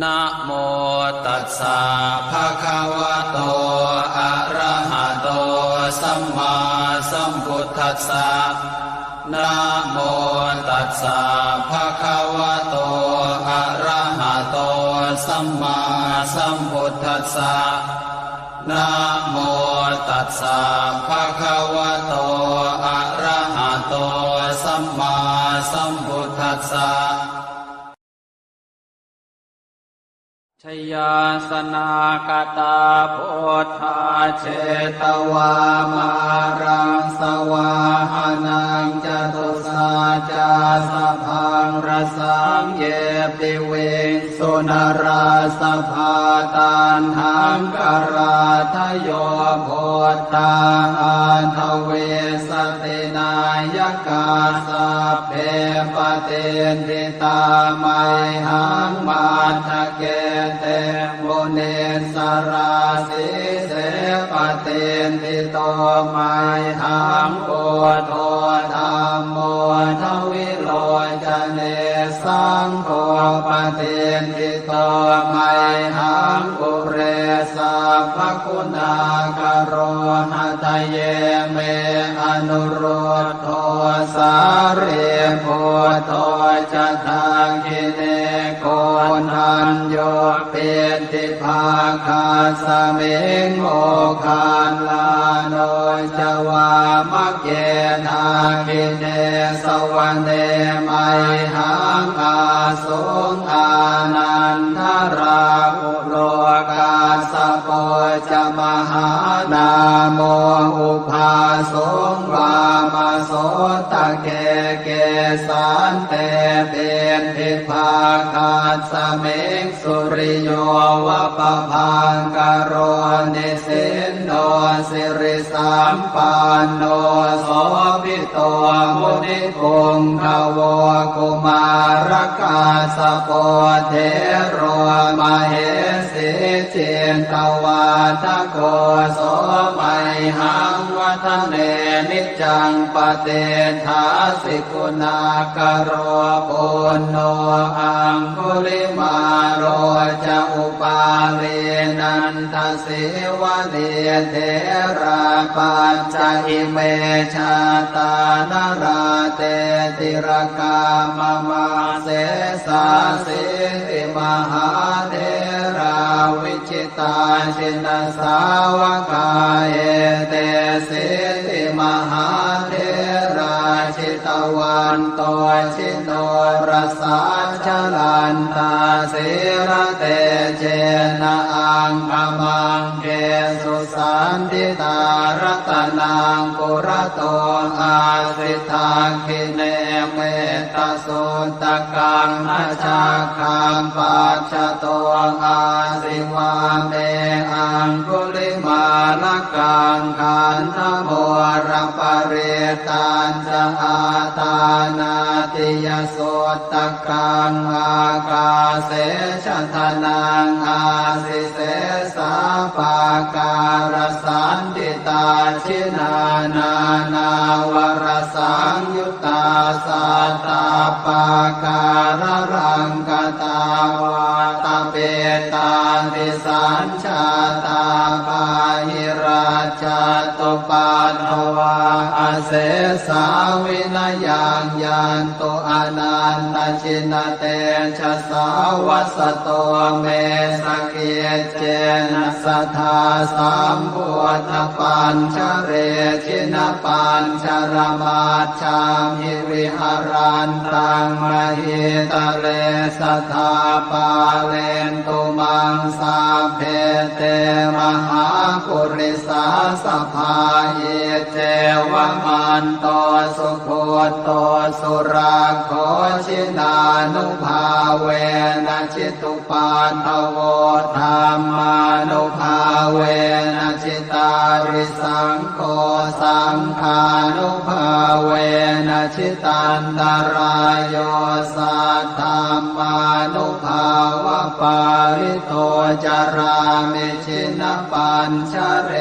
นะโมตัสสะภะคะวะโตอะระหะโตสัมมาสัมพุทธัสสะนะโมตัสสะภะคะวะโตอะระหะโตสัมมาสัมพุทธัสสะนะโมตัสสะภะคะวะโตอะระหะโตสัมมาสัมพุทธัสสะชยาสนากตาพุทธาเชตวามารังสวาหานังจตุสาจาสพังรสังเยปิเวสุนราสภาตันหังกราทโยโพตังอันทเวสตินายกาสัพเพปเตนทิตาไมหังมาทะเกเตโมเนสราสิเสปเตนทิโตไมหังโกโทธัมโมทวิโลจเนสังโฆปเตนทิโตไมหังปุเรสัพพคุณากโรหะทะเยเมอนุรุตโทสาเรโพโทจะทาคิเนโกนัญโยเปติภาคาสเมงโมคานลาโนจวามะเกนาคิเนสวรรเนไมหังอาสุงอานันทราอุโลกาสโปจะมหานาโมอุภาสงวามาโสตะเกเกสันเตเป็นทิภาคาสเมงสุริโยวะปะพังกโรนิสินโนสิริสัมปันโนโสภิโตมุนิคุงขโวกุมารกาสโปเทโรมเหสีเจนตวาทโกโสไมหังวัฒเนนิจังปเตถาสิกุณากโรปุณโนอังคุลิมาโรจะอุปาเวนันทสิวะเนเทราปัญจอิเมชาตานราเตติรกามมาเสสาสิติมหาเทราวิจิตาชินสาวกาเอเตสิติมหาเทราชิตวันโตชิโนรสาชลันตาสิระเตเจนะอังคมังเกสุสันติตารัตนังปุระโตอาสิทาคิเนเมตสุตกังอาชาคังปัจจโตอาสิวาเมอังคุลิมาลกังขันธโมรปเรตันจะอาตานาติยโสตกังอากาเสชะทนังอาสิเสสาปาการสันติตาชินานานาวรสังยุตตาสัตตาปาการรังกตาวาตาเปตาติสัญชาตาปาหิราชตุปันภวาอาเสสาวินยังยันตุอนันตชินเตชะสาวัสโตเมสเกเจนะสัทธาสัมพุทธปัญชเรชินปัญชรมาชามิวิหารันตังมหิตะเลสัทธาปาเลนตุมังสาเพเตมหาปุริสาสภาเยเจวมันโตสุโคโตสุราโคชินานุภาเวนะจิตุปาทโวธรรมานุภาเวนะจิตาริสังโฆสังฆานุภาเวนะจิตันตรายโยสัทธามานุภาวะปาริโตจารามิชินปัญชเร